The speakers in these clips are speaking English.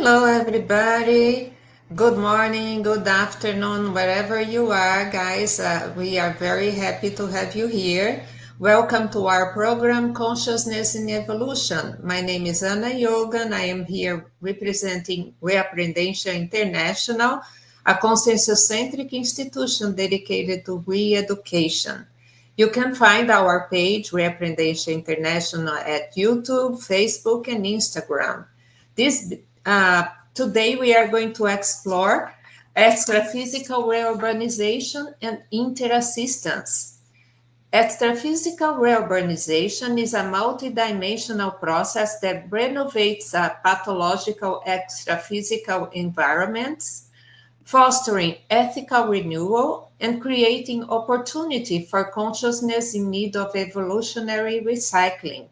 Hello, everybody. Good morning, good afternoon, wherever you are, guys. We are very happy to have you here. Welcome to our program, Consciousness in Evolution. My name is Anna Yogan. I am here representing Reurbanization International, a conscienciocentric institution dedicated to re-education. You can find our page, Reurbanization International, at YouTube, Facebook, and Instagram. This Today we are going to explore extraphysical reurbanization and interassistance. Extraphysical reurbanization is a multidimensional process that renovates pathological extraphysical environments, fostering ethical renewal and creating opportunity for consciousness in need of evolutionary recycling.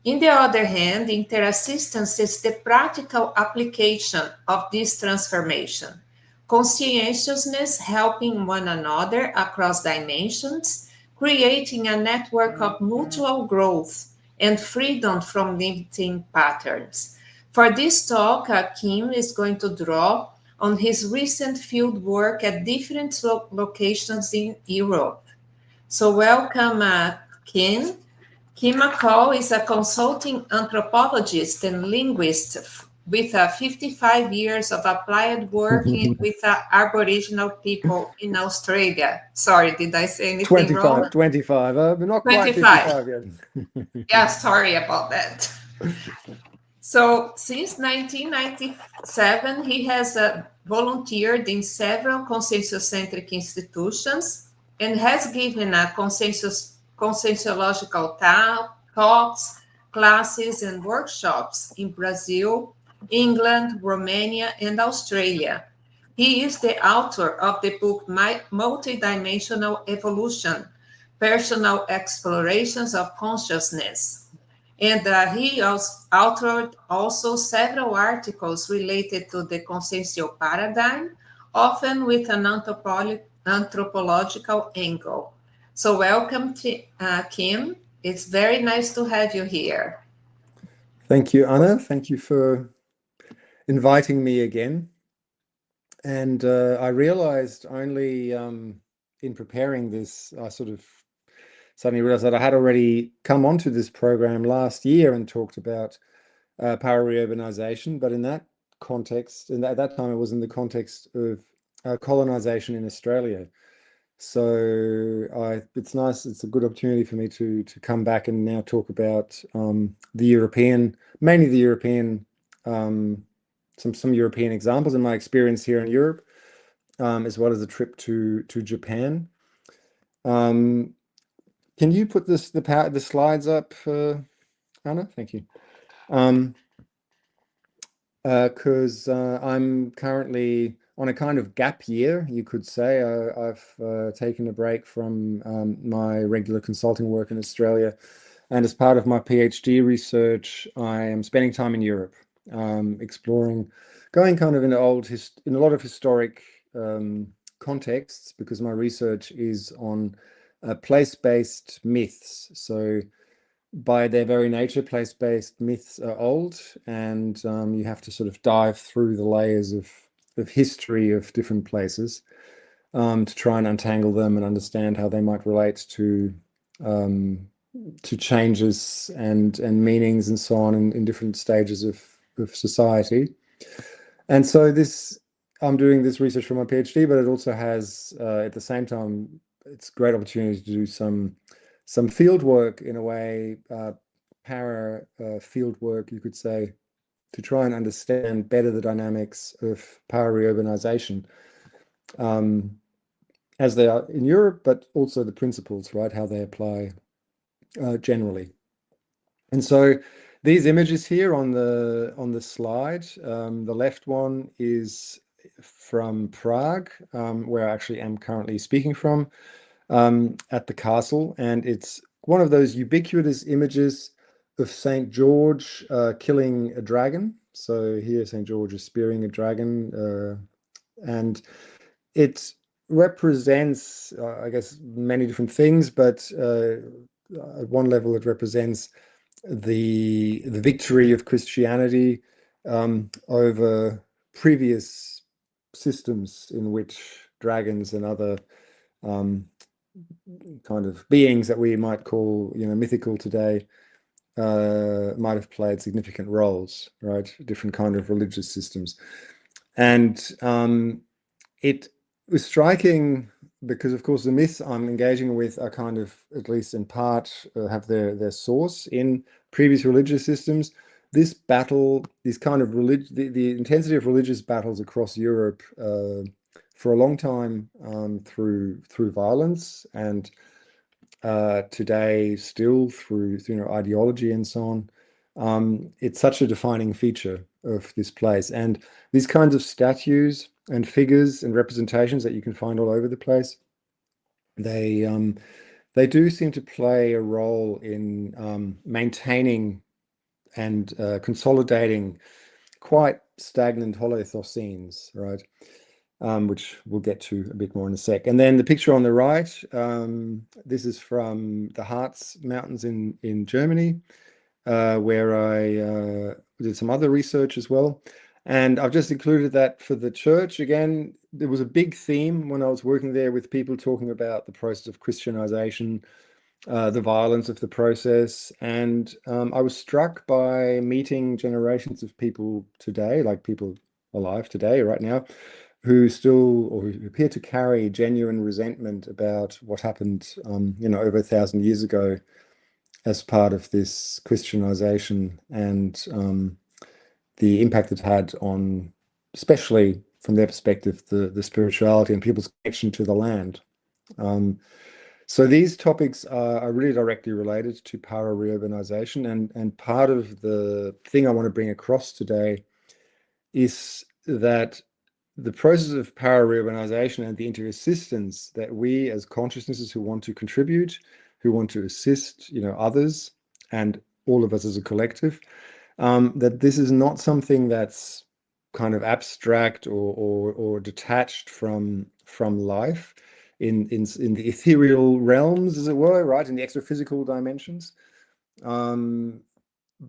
On the other hand, interassistance is the practical application of this transformation. Conscientiousness helping one another across dimensions, creating a network of mutual growth and freedom from limiting patterns. For this talk, Kim is going to draw on his recent field work at different locations in Europe. So welcome, Kim. Kim McCaul is a consulting anthropologist and linguist with 55 years of applied working with Aboriginal people in Australia. Sorry, did I say anything wrong? 25. But not quite 25. 55 yet. Yeah, sorry about that. So since 1997, he has volunteered in several conscienciocentric institutions and has given a conscientiological talks, classes, and workshops in Brazil, England, Romania, and Australia. He is the author of the book Multidimensional Evolution, Personal Explorations of Consciousness. And he authored also several articles related to the consciential paradigm, often with an anthropological angle. So welcome, Kim. It's very nice to have you here. Thank you, Anna. Thank you for inviting me again. And I realized only in preparing this, I sort of suddenly realized that I had already come onto this program last year and talked about power reurbanization. But in that context, at that time, it was in the context of colonization in Australia. So it's nice. It's a good opportunity for me to come back and now talk about the European, mainly the European, some European examples in my experience here in Europe, as well as a trip to Japan. Can you put the slides up, Anna? Thank you. Because I'm currently on a kind of gap year, you could say. I've taken a break from my regular consulting work in Australia, and as part of my PhD research, I am spending time in Europe, exploring, going kind of in a lot of historic contexts, because my research is on place-based myths. So by their very nature, place-based myths are old, and you have to sort of dive through the layers of history of different places to try and untangle them and understand how they might relate to changes and meanings and so on in different stages of society. And so I'm doing this research for my PhD, but it also has at the same time, it's a great opportunity to do some field work, in a way, para field work, you could say, to try and understand better the dynamics of power reurbanization as they are in Europe, but also the principles, right, how they apply generally. And so these images here on the slide, the left one is from Prague, where I actually am currently speaking from, at the castle, and it's one of those ubiquitous images of St. George killing a dragon. So here St. George is spearing a dragon, and it represents, I guess, many different things, but at one level it represents the victory of Christianity over previous systems in which dragons and other kind of beings that we might call, mythical today, might have played significant roles, right? Different kind of religious systems. And it was striking because, of course, the myths I'm engaging with are kind of, at least in part, have their source in previous religious systems. This battle, this kind of the intensity of religious battles across Europe for a long time through violence, and today still through ideology and so on. It's such a defining feature of this place, and these kinds of statues and figures and representations that you can find all over the place, they do seem to play a role in maintaining and consolidating quite stagnant holothoscenes, right? Which we'll get to a bit more in a sec. And then the picture on the right, this is from the Harz Mountains in Germany, where I did some other research as well. And I've just included that for the church. Again, there was a big theme when I was working there with people talking about the process of Christianization, the violence of the process. And I was struck by meeting generations of people today, like people alive today, right now, who still, or who appear to carry genuine resentment about what happened, over 1,000 years ago as part of this Christianization, and the impact it had on, especially from their perspective, the spirituality and people's connection to the land. So these topics are really directly related to power reurbanization, and part of the thing I want to bring across today is that the process of power reurbanization and the inter-assistance that we as consciousnesses who want to contribute, who want to assist, others, and all of us as a collective, that this is not something that's kind of abstract or detached from life in the ethereal realms, as it were, right, in the extraphysical dimensions.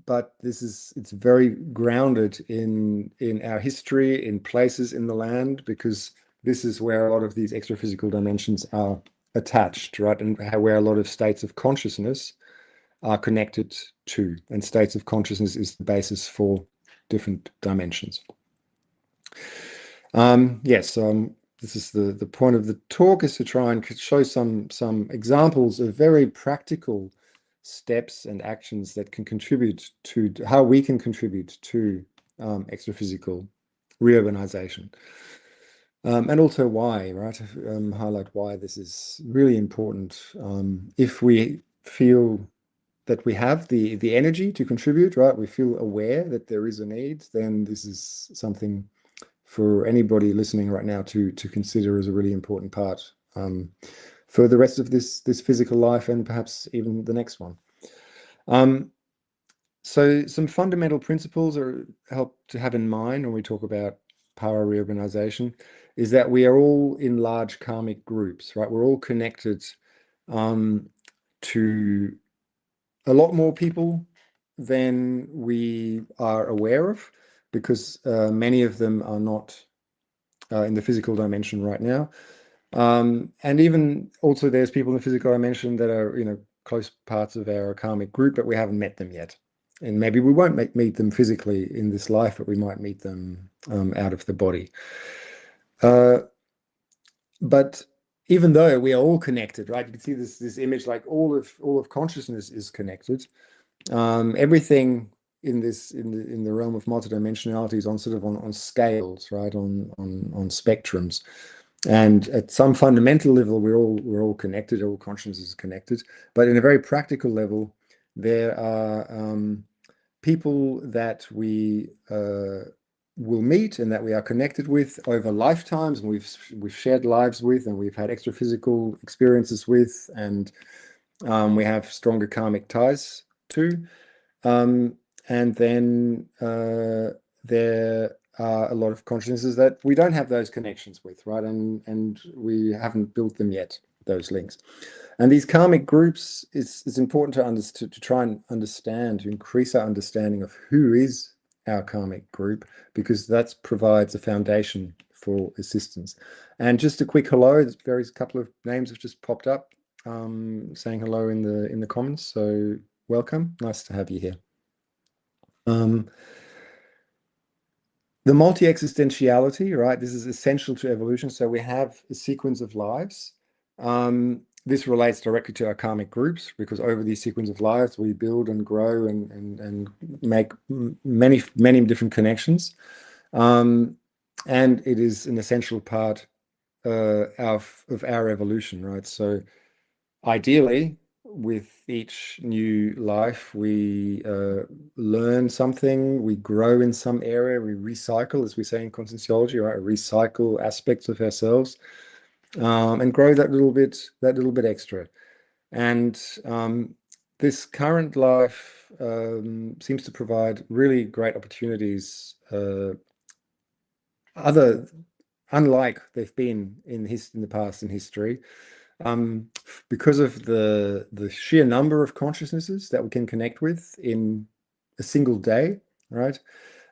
But it's very grounded in our history, in places in the land, because this is where a lot of these extraphysical dimensions are attached, right, and where a lot of states of consciousness are connected to, and states of consciousness is the basis for different dimensions. Yes, this is the point of the talk, is to try and show some examples of very practical steps and actions that can contribute to how we can contribute to extraphysical reurbanization. And also why, right? Highlight why this is really important. If we feel that we have the energy to contribute, right? We feel aware that there is a need, then this is something for anybody listening right now to consider as a really important part for the rest of this physical life, and perhaps even the next one. So some fundamental principles are help to have in mind when we talk about power reurbanization is that we are all in large karmic groups, right? We're all connected to a lot more people than we are aware of, because many of them are not in the physical dimension right now. And even also there's people in the physical dimension that are, close parts of our karmic group, but we haven't met them yet. And maybe we won't meet them physically in this life, but we might meet them out of the body. But even though we are all connected, right? You can see this image, like all of consciousness is connected. Everything in the realm of multidimensionality is on sort of on scales, right? On spectrums. And at some fundamental level, we're all connected. All consciousness is connected. But in a very practical level, there are people that we will meet and that we are connected with over lifetimes, and we've shared lives with, and we've had extraphysical experiences with, and we have stronger karmic ties to. And then there are a lot of consciousnesses that we don't have those connections with, right? And we haven't built them yet, those links. And these karmic groups, it's important to try and understand, to increase our understanding of who is our karmic group, because that provides a foundation for assistance. And just a quick hello, there's a couple of names have just popped up saying hello in the comments, so welcome, nice to have you here. The multi-existentiality, right? This is essential to evolution. So we have a sequence of lives. This relates directly to our karmic groups, because over these sequence of lives, we build and grow and make many different connections. And it is an essential part of our evolution, right? So ideally, with each new life, we learn something, we grow in some area, we recycle, as we say in conscienciology, right? Recycle aspects of ourselves and grow that little bit extra. And this current life seems to provide really great opportunities, unlike they've been in the past in history. Because of the sheer number of consciousnesses that we can connect with in a single day, right?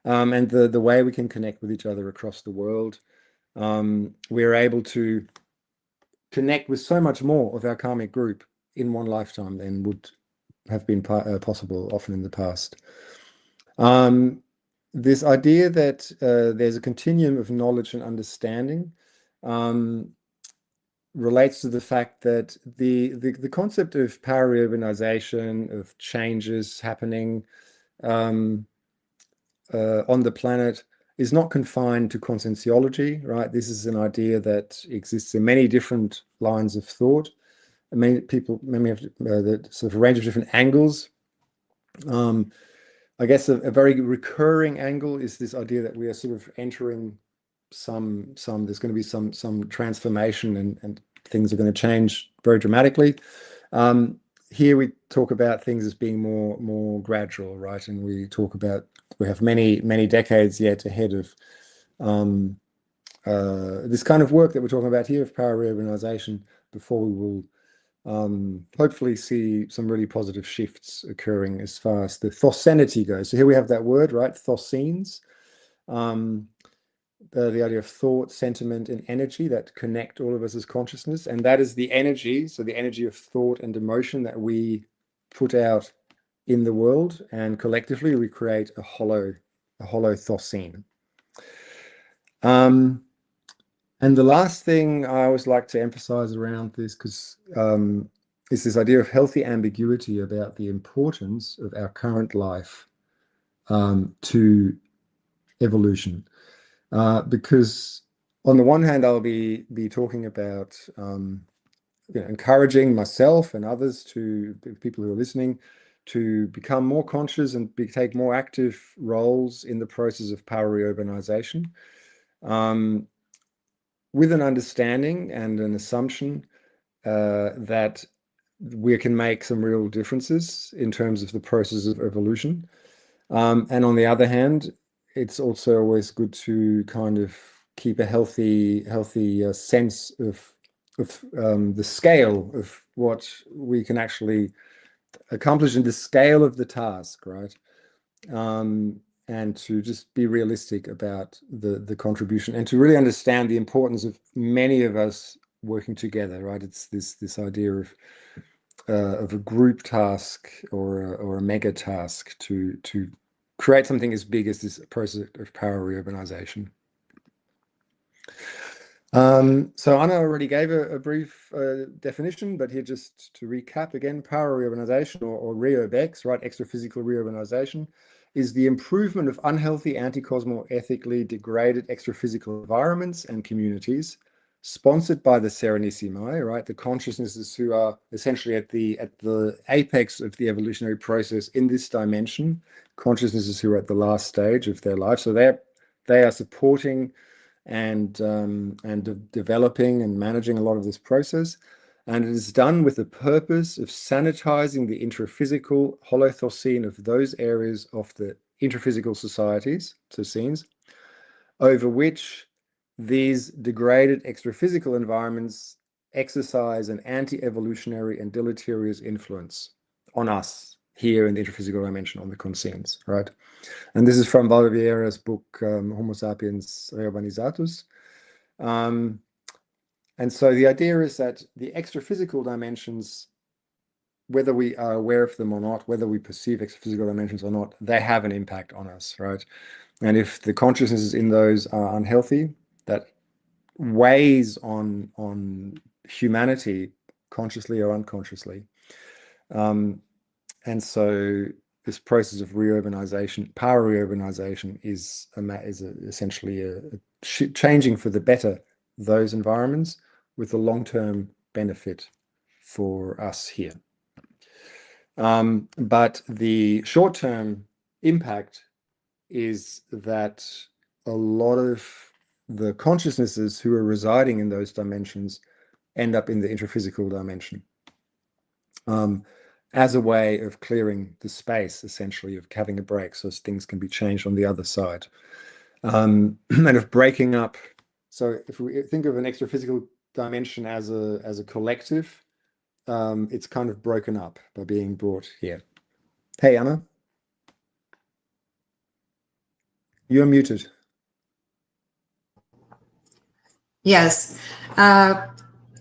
And the way we can connect with each other across the world, we're able to connect with so much more of our karmic group in one lifetime than would have been possible often in the past. This idea that there's a continuum of knowledge and understanding relates to the fact that the concept of power reurbanization, of changes happening on the planet, is not confined to conscienciology, right? This is an idea that exists in many different lines of thought. Many have the sort of range of different angles. I guess a very recurring angle is this idea that we are sort of entering there's going to be some transformation and things are going to change very dramatically. Here we talk about things as being more gradual, right? And we talk about we have many decades yet ahead of this kind of work that we're talking about here of power reurbanization before we will hopefully see some really positive shifts occurring as far as the thocenity goes. So here we have that word, right? Thocenes. The idea of thought, sentiment, and energy that connect all of us as consciousness. And that is the energy, so the energy of thought and emotion that we put out in the world, and collectively we create a hollow thocene. And the last thing I always like to emphasize around this, because is this idea of healthy ambiguity about the importance of our current life to evolution. Because on the one hand, I'll be talking about encouraging myself and others, to people who are listening, to become more conscious and take more active roles in the process of power reurbanization, with an understanding and an assumption that we can make some real differences in terms of the process of evolution. And on the other hand, it's also always good to kind of keep a healthy sense of the scale of what we can actually accomplish in the scale of the task, right? And to just be realistic about the contribution, and to really understand the importance of many of us working together, right? It's this idea of a group task or a mega task to create something as big as this process of power reurbanization. So Anna already gave a brief definition, but here just to recap again, power reurbanization or Reurbex, right? Extraphysical reurbanization is the improvement of unhealthy, anti-cosmo, ethically degraded extraphysical environments and communities, sponsored by the Serenissimi, right? The consciousnesses who are essentially at the apex of the evolutionary process in this dimension, consciousnesses who are at the last stage of their life. So they are supporting and developing and managing a lot of this process. And it is done with the purpose of sanitizing the intraphysical holothocene of those areas of the intraphysical societies, so scenes, over which these degraded extraphysical environments exercise an anti-evolutionary and deleterious influence on us here in the intraphysical dimension on the conscience, right? And this is from Valvieira's book, Homo sapiens Reurbanization. And so the idea is that the extraphysical dimensions, whether we are aware of them or not, whether we perceive extraphysical dimensions or not, they have an impact on us, right? And if the consciousnesses in those are unhealthy, that weighs on humanity, consciously or unconsciously. And so this process of reurbanization, power reurbanization, is essentially changing for the better those environments with a long-term benefit for us here. But the short-term impact is that a lot of the consciousnesses who are residing in those dimensions end up in the intraphysical dimension, as a way of clearing the space, essentially, of having a break so things can be changed on the other side, and of breaking up. So if we think of an extraphysical dimension as a collective, it's kind of broken up by being brought here. Hey, Anna, you're muted. Yes.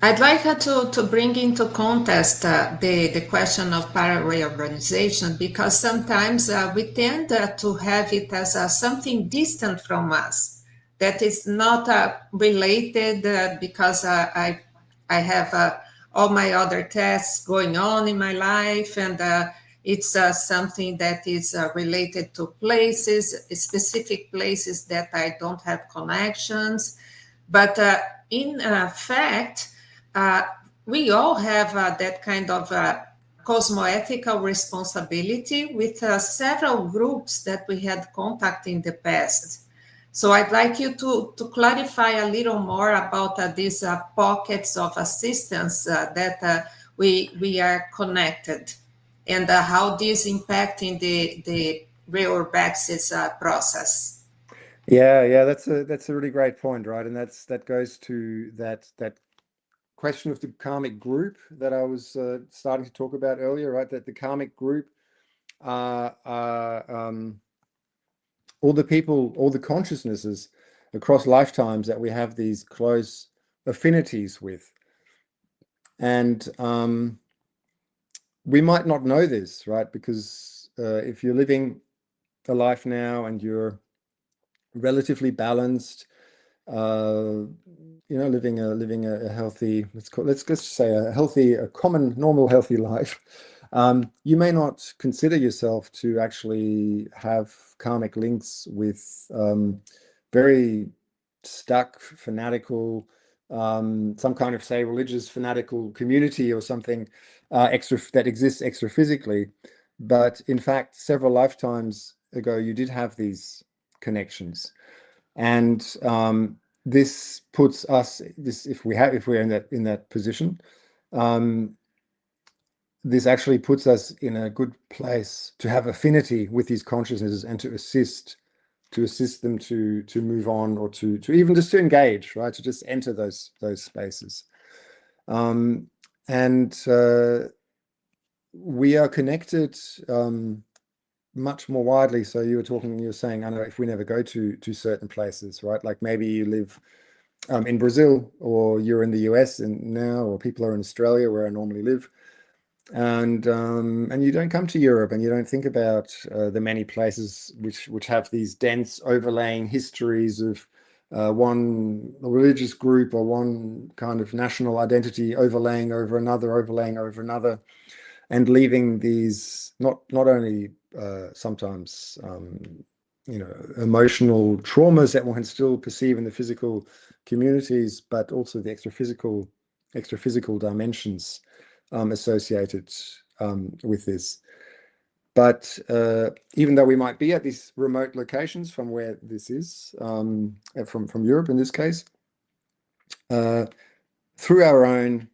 I'd like to bring into context the question of para-reurbanization, because sometimes we tend to have it as something distant from us, that is not related because I have all my other tasks going on in my life, and it's something that is related to places, specific places that I don't have connections. But in fact, we all have that kind of cosmoethical responsibility with several groups that we had contact in the past. So I'd like you to clarify a little more about these pockets of assistance that we are connected, and how this impacting the reurbaxis process. Yeah, that's a really great point, right? And that goes to that question of the karmic group that I was starting to talk about earlier, right? That the karmic group are all the people, all the consciousnesses across lifetimes that we have these close affinities with. And we might not know this, right? Because if you're living a life now and you're relatively balanced, living a healthy, let's just say a common, normal, healthy life, you may not consider yourself to actually have karmic links with very stuck, fanatical, some kind of, say, religious fanatical community or something extra that exists extraphysically. But in fact, several lifetimes ago, you did have these connections. And this puts us, if we're in that position, this actually puts us in a good place to have affinity with these consciousnesses and to assist them to move on, or to even just to engage, right? To just enter those spaces. And we are connected much more widely. So you were saying, I know, if we never go to certain places, right? Like maybe you live in Brazil, or you're in the US now, or people are in Australia where I normally live, and you don't come to Europe, and you don't think about the many places which have these dense overlaying histories of one religious group or one kind of national identity overlaying over another, and leaving these not only sometimes emotional traumas that one can still perceive in the physical communities, but also the extraphysical dimensions associated with this. But even though we might be at these remote locations from where this is, from Europe in this case, through our own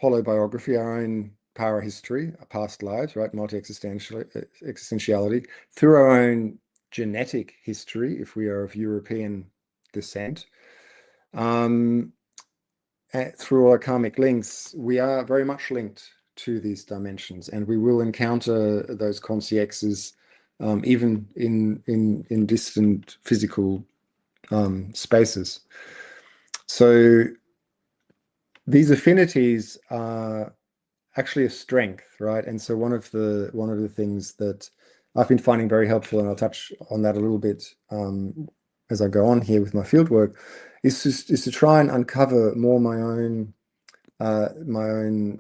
holobiography, our own power history, our past lives, right, multi-existentiality, through our own genetic history, if we are of European descent, through our karmic links, we are very much linked to these dimensions, and we will encounter those consciexes even in distant physical spaces. So these affinities are actually a strength, right? And so one of the things that I've been finding very helpful, and I'll touch on that a little bit as I go on here with my fieldwork, is to try and uncover more my own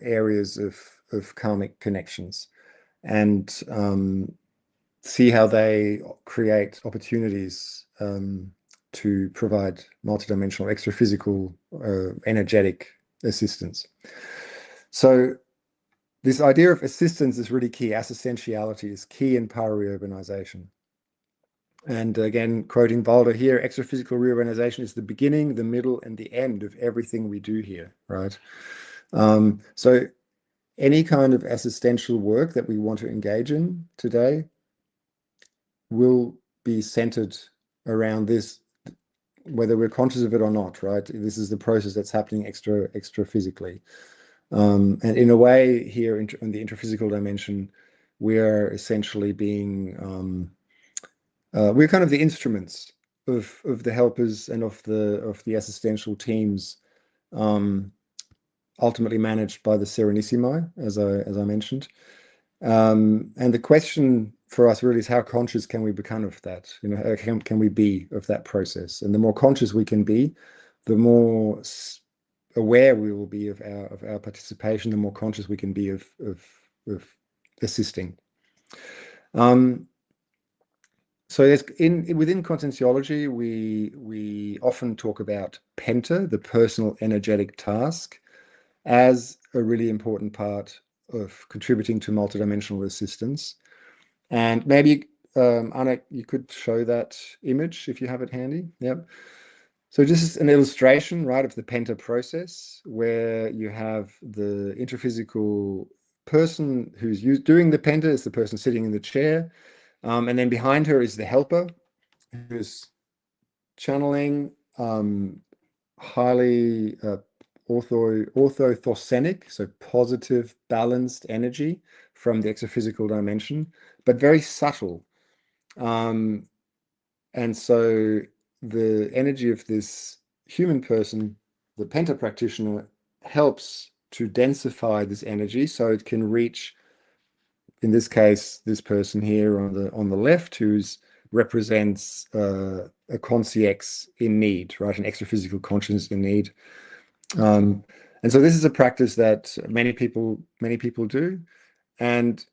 areas of karmic connections, and see how they create opportunities to provide multidimensional, extraphysical, energetic assistance. So this idea of assistance is really key. Assistentiality is key in power reurbanization. And again, quoting Balder here, extraphysical reurbanization is the beginning, the middle, and the end of everything we do here, right? So any kind of assistential work that we want to engage in today will be centered around this, whether we're conscious of it or not, right? This is the process that's happening extra physically. And in a way here in the intraphysical dimension, we're essentially being, we're kind of the instruments of the helpers and of the assistential teams, ultimately managed by the Serenissimi, as I mentioned. And the question for us really is, how conscious can we become of that? You know, can we be of that process? And the more conscious we can be, the more aware we will be of our participation, the more conscious we can be of assisting. So within conscientiology, we often talk about penta, the personal energetic task, as a really important part of contributing to multidimensional assistance. And maybe, Anna, you could show that image if you have it handy. Yep. So this is an illustration, right, of the penta process, where you have the intraphysical person who's doing the penta is the person sitting in the chair. And then behind her is the helper who's channeling highly orthothosenic, so positive, balanced energy from the extraphysical dimension, but very subtle. And so the energy of this human person, the penta practitioner, helps to densify this energy so it can reach, in this case, this person here on the left, who's represents a consciex in need, right? An extraphysical consciousness in need. And so this is a practice that many people do, and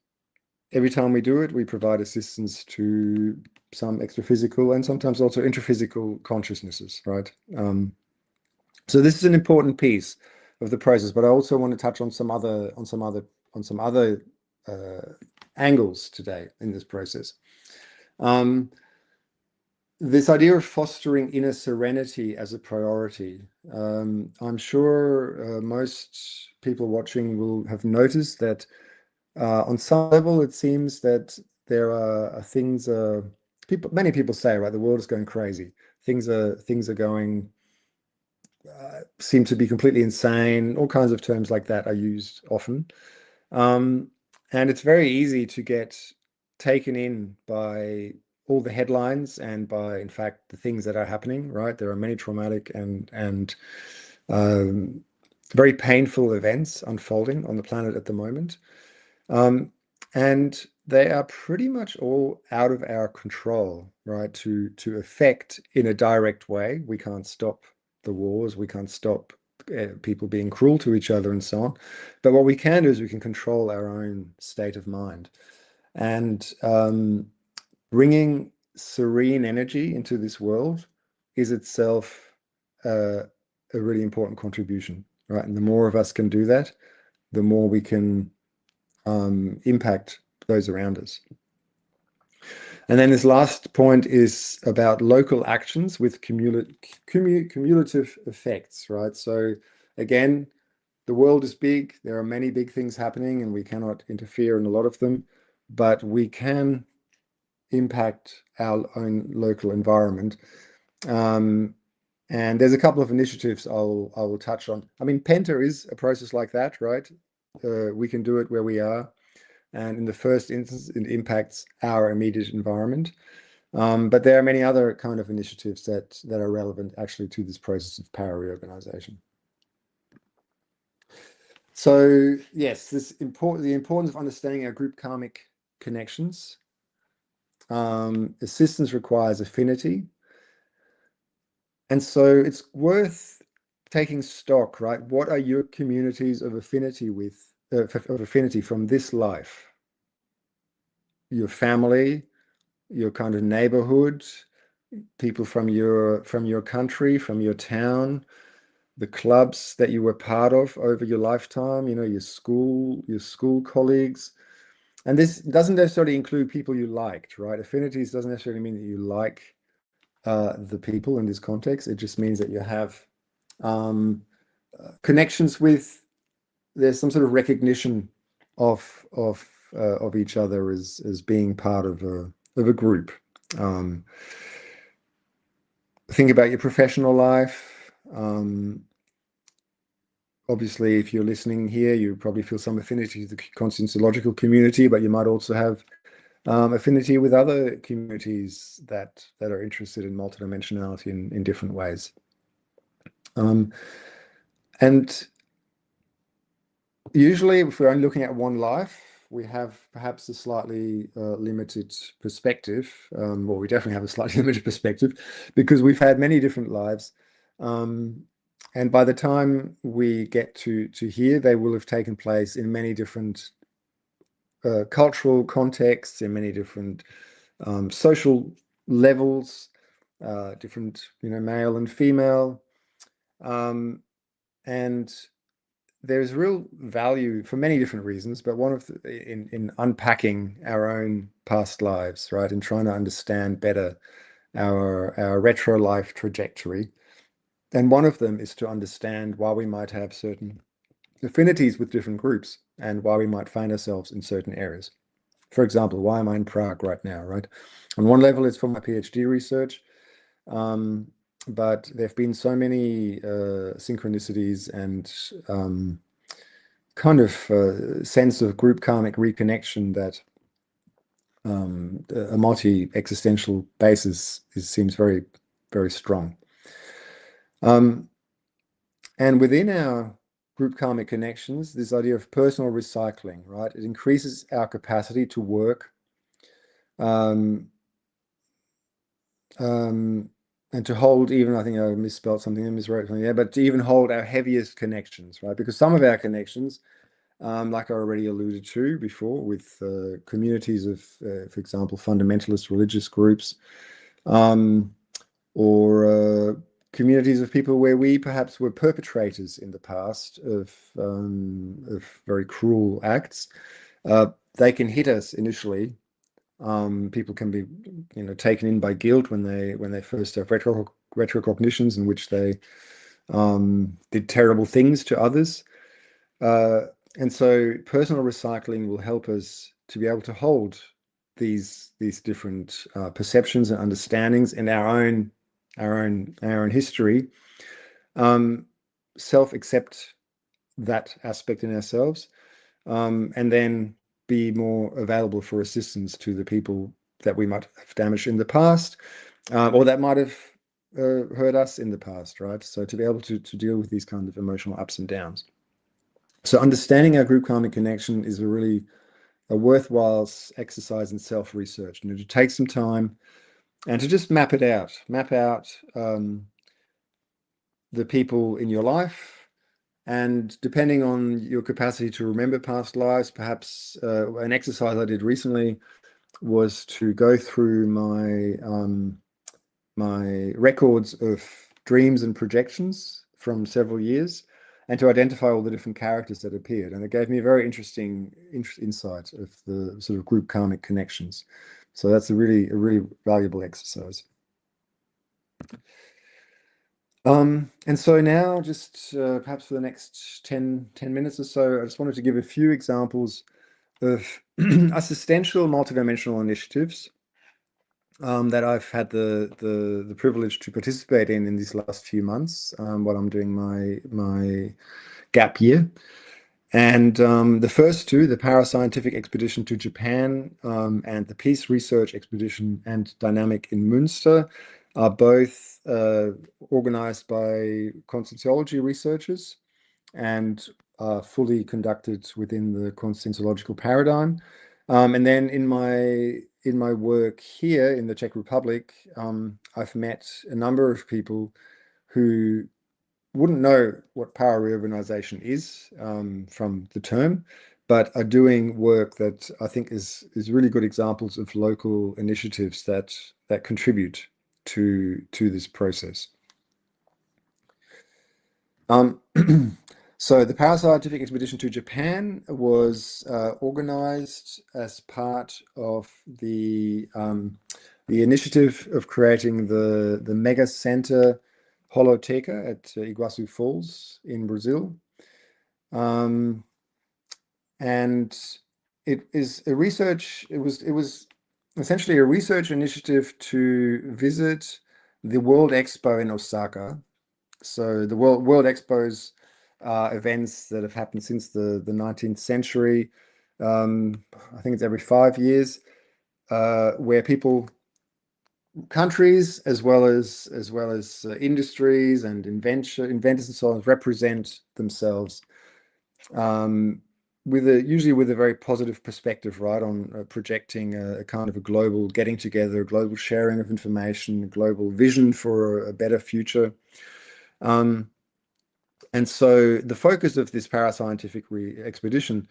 every time we do it, we provide assistance to some extraphysical and sometimes also intraphysical consciousnesses, right? So this is an important piece of the process, but I also want to touch on some other angles today in this process. This idea of fostering inner serenity as a priority. I'm sure most people watching will have noticed that on some level, it seems that there are things, many people say, right, the world is going crazy. Things are going, seem to be completely insane. All kinds of terms like that are used often. And it's very easy to get taken in by all the headlines and by, in fact, the things that are happening, right? There are many traumatic and very painful events unfolding on the planet at the moment. And they are pretty much all out of our control, right? To affect in a direct way. We can't stop the wars. We can't stop people being cruel to each other and so on. But what we can do is we can control our own state of mind. And bringing serene energy into this world is itself a really important contribution, right? And the more of us can do that, the more we can impact those around us. And then this last point is about local actions with cumulative effects, right? So again, the world is big. There are many big things happening and we cannot interfere in a lot of them, but we can impact our own local environment. And there's a couple of initiatives I will touch on. I mean, Penta is a process like that, right? we can do it where we are. And in the first instance, it impacts our immediate environment. But there are many other kind of initiatives that are relevant actually to this process of power reorganization. So yes, the importance of understanding our group karmic connections. Assistance requires affinity. And so it's worth taking stock, right? What are your communities of affinity from this life? Your family, your kind of neighborhood, people from your country, from your town, the clubs that you were part of over your lifetime, your school colleagues. And this doesn't necessarily include people you liked, right? Affinities doesn't necessarily mean that you like the people in this context. It just means that you have connections with, there's some sort of recognition of each other as being part of a group. Think about your professional life. Obviously, if you're listening here, you probably feel some affinity to the conscienciological community, but you might also have affinity with other communities that are interested in multidimensionality in different ways. And usually, if we're only looking at one life, we have perhaps a slightly limited perspective. Well, we definitely have a slightly limited perspective because we've had many different lives. And by the time we get to here, they will have taken place in many different cultural contexts, in many different social levels, different, male and female. And there's real value for many different reasons, but one of in unpacking our own past lives, right, and trying to understand better our retro life trajectory. And one of them is to understand why we might have certain affinities with different groups and why we might find ourselves in certain areas. For example, why am I in Prague right now, right? On one level, it's for my PhD research, but there have been so many synchronicities and kind of sense of group karmic reconnection that a multi-existential basis seems very, very strong. And within our group karmic connections, this idea of personal recycling, right? It increases our capacity to work and to hold even, I think I misspelled something, I miswrote something there, but to even hold our heaviest connections, right? Because some of our connections, like I already alluded to before, with communities of, for example, fundamentalist religious groups, or communities of people where we perhaps were perpetrators in the past of very cruel acts, they can hit us initially. People can be, taken in by guilt when they first have retrocognitions in which they did terrible things to others. And so personal recycling will help us to be able to hold these different perceptions and understandings in our own history, self-accept that aspect in ourselves, and then be more available for assistance to the people that we might have damaged in the past, or that might have hurt us in the past, right? So to be able to deal with these kind of emotional ups and downs. So understanding our group karmic connection is a worthwhile exercise in self-research, to take some time and to just map out the people in your life. And depending on your capacity to remember past lives, perhaps an exercise I did recently was to go through my records of dreams and projections from several years, and to identify all the different characters that appeared. And it gave me a very interesting insight of the sort of group karmic connections. So that's a really valuable exercise. And so now, just perhaps for the next 10 minutes or so, I just wanted to give a few examples of assistential multidimensional initiatives that I've had the privilege to participate in these last few months while I'm doing my gap year. And the first two, the parascientific expedition to Japan and the peace research expedition and dynamic in Münster, are both organized by conscienciology researchers and are fully conducted within the conscientiological paradigm. And then in my work here in the Czech Republic, I've met a number of people who wouldn't know what power reurbanization is from the term, but are doing work that I think is really good examples of local initiatives that contribute to this process. So the parascientific expedition to Japan was organized as part of the initiative of creating the mega center Holoteca at Iguazu Falls in Brazil. And it is a research, it was essentially a research initiative to visit the World Expo in Osaka. So the World Expos are events that have happened since the 19th century. I think it's every 5 years, where countries as well as industries and inventors and so on represent themselves, usually with a very positive perspective, right, on projecting a kind of a global getting together, a global sharing of information, a global vision for a better future. And so the focus of this parascientific expedition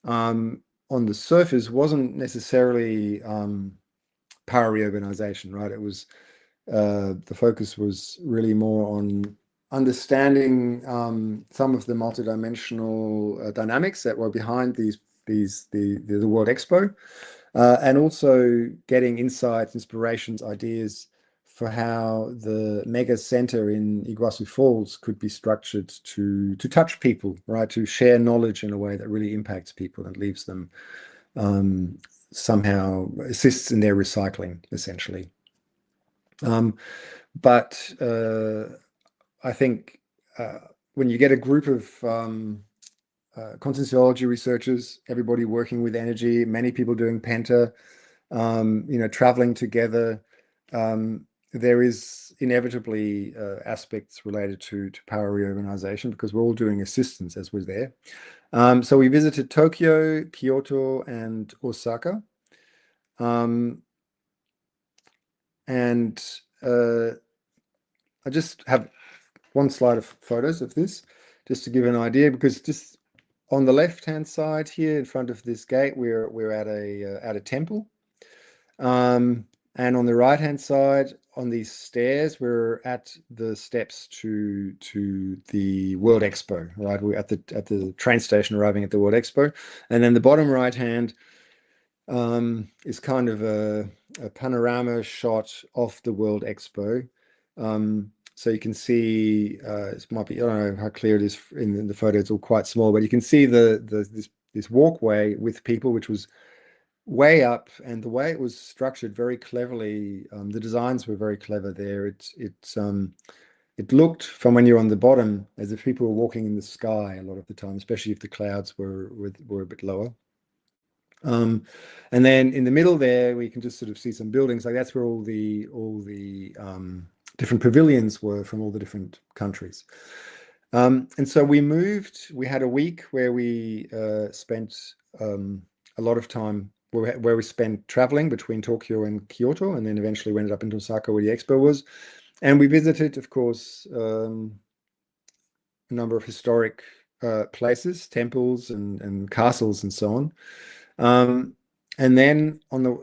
on the surface wasn't necessarily power reurbanization, right? It was the focus was really more on understanding some of the multidimensional dynamics that were behind the World Expo, and also getting insights, inspirations, ideas for how the mega center in Iguazu Falls could be structured to touch people, right? To share knowledge in a way that really impacts people and leaves them somehow assists in their recycling, essentially. But I think when you get a group of conscienciology researchers, everybody working with energy, many people doing penta, traveling together, there is inevitably aspects related to power reorganization because we're all doing assistance as we're there. So we visited Tokyo, Kyoto, and Osaka. And I just have one slide of photos of this, just to give an idea, because just on the left-hand side here, in front of this gate, we're at a temple, and on the right-hand side, on these stairs, we're at the steps to the World Expo. Right, we're at the train station, arriving at the World Expo, and then the bottom right-hand is kind of a panorama shot of the World Expo. So you can see, it might be, I don't know how clear it is in the photo, it's all quite small, but you can see this walkway with people, which was way up, and the way it was structured very cleverly, the designs were very clever there. It looked from when you're on the bottom as if people were walking in the sky a lot of the time, especially if the clouds were a bit lower. And then in the middle there, we can just sort of see some buildings. Like that's where all the different pavilions were from all the different countries. And so we had a week where we spent a lot of time where we spent traveling between Tokyo and Kyoto, and then eventually we ended up in Osaka where the expo was. And we visited, of course, a number of historic places, temples and castles and so on. And then on the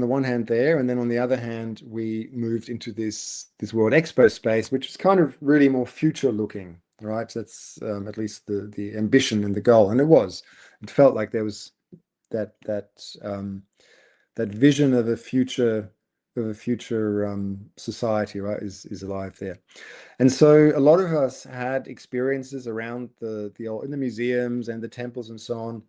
one hand there, and then on the other hand, we moved into this World Expo space, which is kind of really more future looking, right? That's at least the ambition and the goal, and it felt like there was that vision of a future society, right, is alive there. And so a lot of us had experiences around in the museums and the temples and so on,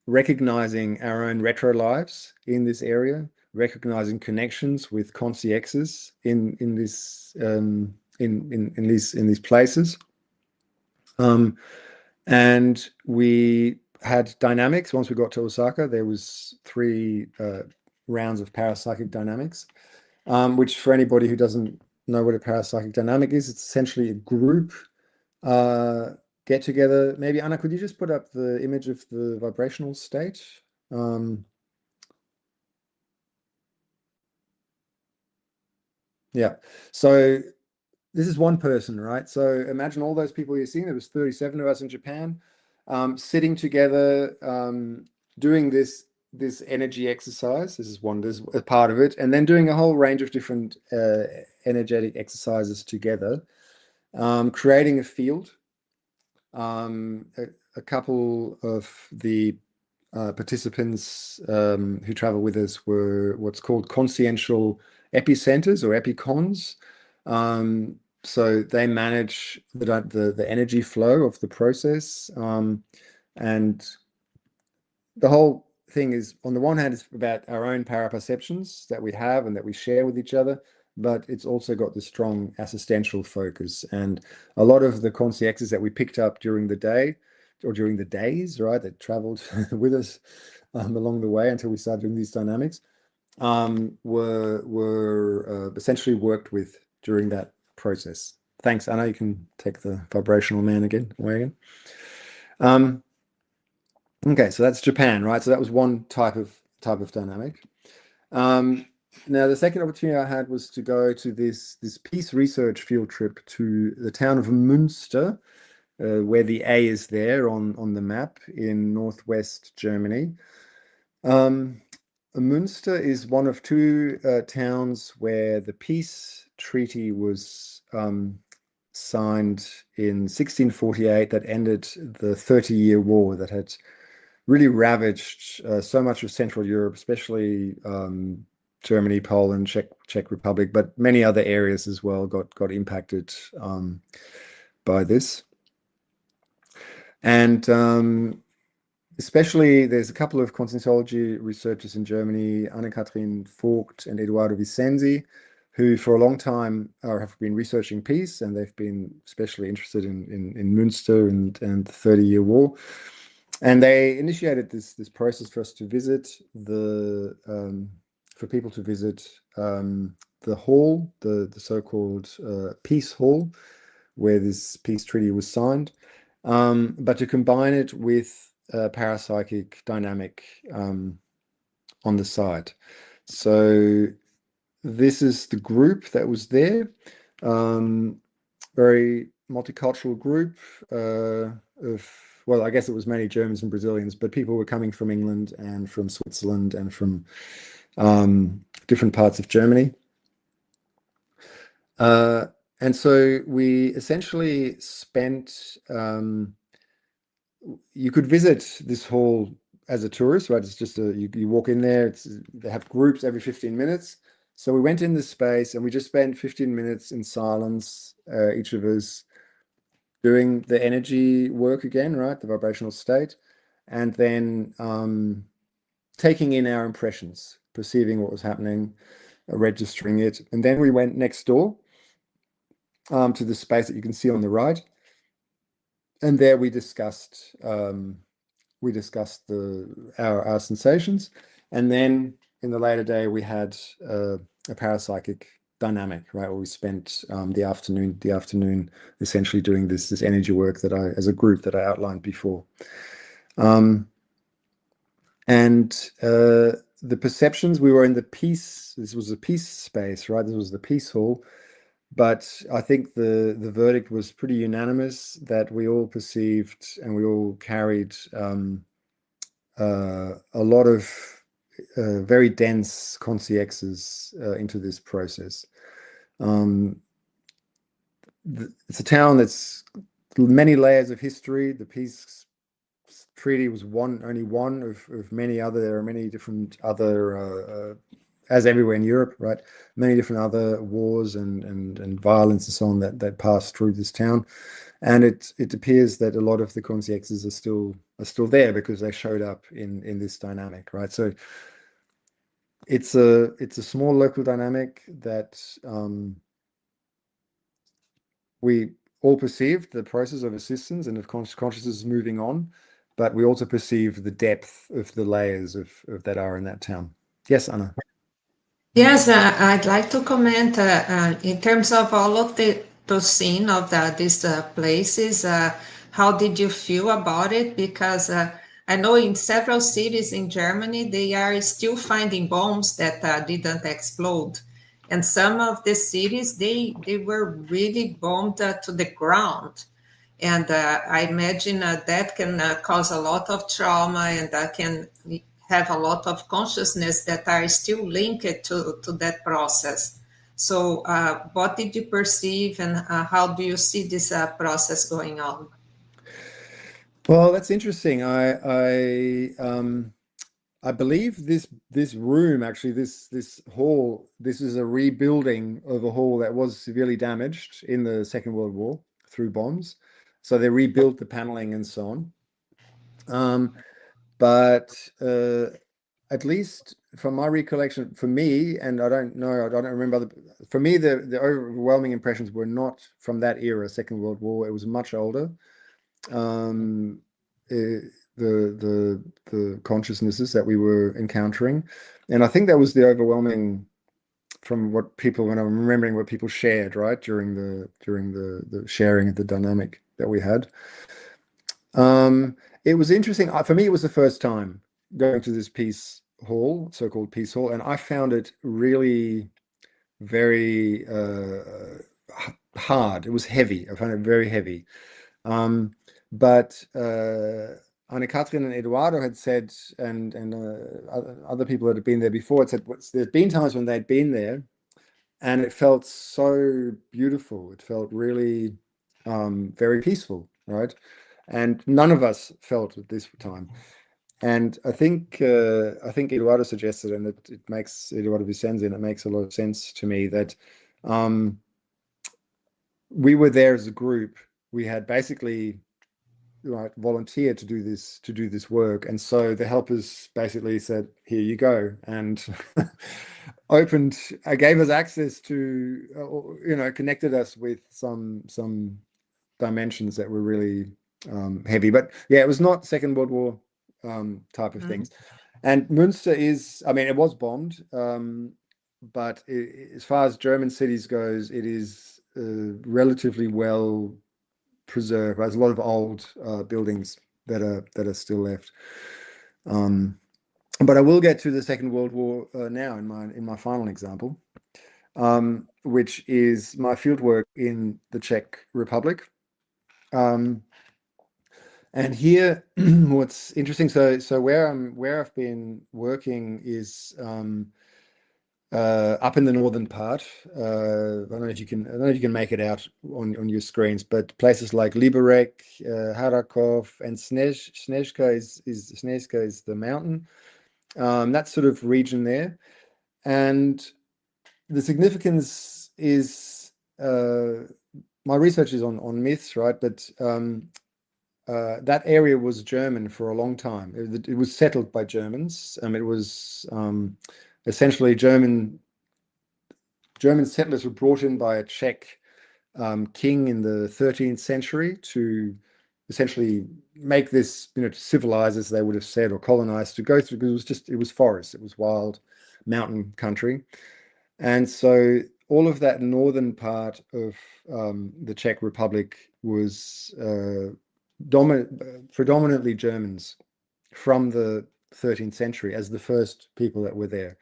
recognizing our own retro lives in this area, recognizing connections with consciexes in these places, And we had dynamics. Once we got to Osaka, there was 3 rounds of parapsychic dynamics, which for anybody who doesn't know what a parapsychic dynamic is, it's essentially a group get together. Maybe Anna, could you just put up the image of the vibrational state? Yeah. So this is one person, right? So imagine all those people you're seeing. There was 37 of us in Japan, sitting together, doing this energy exercise. This is a part of it, and then doing a whole range of different energetic exercises together, creating a field. A couple of the participants who travel with us were what's called consciential epicenters or epicons. So they manage the energy flow of the process. And the whole thing is, on the one hand, it's about our own paraperceptions that we have and that we share with each other, but it's also got this strong assistential focus. And a lot of the consciexes that we picked up during the day or during the days, right, that traveled with us along the way until we started doing these dynamics, were essentially worked with during that process. Thanks, Anna. You can take the vibrational man away again. Okay, so that's Japan, right? So that was one type of dynamic. Now, the second opportunity I had was to go to this peace research field trip to the town of Münster, where the A is there on the map in northwest Germany. Münster is one of 2 towns where the peace treaty was signed in 1648 that ended the 30-year war that had really ravaged so much of Central Europe, especially Germany, Poland, Czech Republic, but many other areas as well got impacted by this. And especially, there's a couple of conscientiology researchers in Germany, Anne-Kathrin Vogt and Eduardo Vicenzi, who for a long time have been researching peace, and they've been especially interested in Münster and the 30-year war. And they initiated this process for us to visit for people to visit the hall, the so-called Peace Hall, where this peace treaty was signed, but to combine it with a parapsychic dynamic on the side. So this is the group that was there. Very multicultural group well, I guess it was many Germans and Brazilians, but people were coming from England and from Switzerland and from different parts of Germany. And so we essentially spent, you could visit this hall as a tourist, right? It's just you walk in there, they have groups every 15 minutes. So we went in this space and we just spent 15 minutes in silence, each of us doing the energy work again, right? The vibrational state. And then taking in our impressions, perceiving what was happening, registering it. And then we went next door to the space that you can see on the right. And there we discussed our sensations. And then in the later day, we had a parapsychic dynamic, right? Where we spent the afternoon essentially doing this energy work as a group that I outlined before. And the perceptions, we were in this was a peace space, right? This was the peace hall. But I think the verdict was pretty unanimous that we all perceived and we all carried a lot of very dense consciexes into this process. It's a town that's many layers of history. The peace treaty was only one of many other. There are many different other, as everywhere in Europe, right? Many different other wars and violence and so on that passed through this town. And it appears that a lot of the consciexes are still there because they showed up in this dynamic, right? So it's a small local dynamic that we all perceived the process of assistance and of consciousness moving on, but we also perceive the depth of the layers of that are in that town. Yes, Anna. Yes, I'd like to comment in terms of all of the scene of these places. How did you feel about it? Because I know in several cities in Germany, they are still finding bombs that didn't explode. And some of the cities, they were really bombed to the ground. And I imagine that can cause a lot of trauma and can have a lot of consciousness that are still linked to that process. So, what did you perceive and how do you see this process going on? Well, that's interesting. I believe this room, actually, this hall, this is a rebuilding of a hall that was severely damaged in the Second World War through bombs. So they rebuilt the paneling and so on. But at least from my recollection, for me, and I don't know, I don't remember, for me, the overwhelming impressions were not from that era, Second World War. It was much older. The consciousnesses that we were encountering, and I think that was the overwhelming from what people, when I'm remembering what people shared, right, during the sharing of the dynamic that we had. It was interesting. For me, it was the first time going to this peace hall, so-called peace hall, and I found it really very hard. It was heavy. I found it very heavy. But Anne-Catherine and Eduardo had said, and other people that had been there before had said, there's been times when they'd been there, and it felt so beautiful. It felt really very peaceful, right? And none of us felt at this time. And I think Eduardo suggested, and it makes Eduardo Vicenzi, and it makes a lot of sense to me that we were there as a group. We had basically volunteered to do this work, and so the helpers basically said, "Here you go," and gave us access to, connected us with some dimensions that were really heavy. But yeah, it was not Second World War type of things. And Münster is, I mean, it was bombed, but as far as German cities goes, it is relatively well preserved. There's a lot of old buildings that are still left. But I will get to the Second World War now in my final example, which is my fieldwork in the Czech Republic. And here, what's interesting, so where I've been working is up in the northern part. I don't know if you can make it out on your screens, but places like Liberec, Harakov, and Snežka is the mountain. That sort of region there, and the significance is my research is on myths, right? But that area was German for a long time. It was settled by Germans. It was essentially German settlers were brought in by a Czech king in the 13th century to essentially make this, to civilize, as they would have said, or colonize, to go through, because it was forest, it was wild mountain country. And so all of that northern part of the Czech Republic was predominantly Germans from the 13th century as the first people that were there